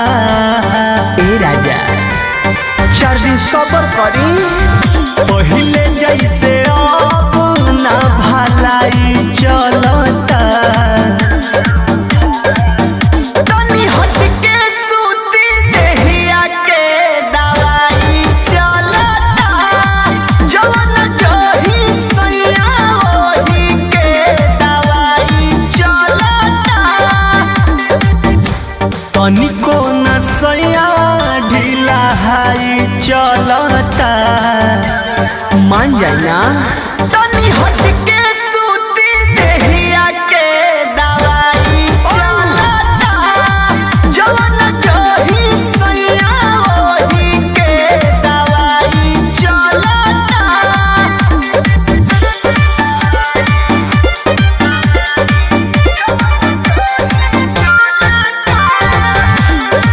ए राजा 4 दिन सबर करी पहले जैसे अब ना भलाई चलता तनी हट के सूती देहिया के दवाई चलता जवन जही सैया वही के दवाई चलता तनिको न सैया ढीला हाई चलता मान जाए ना तनी हट के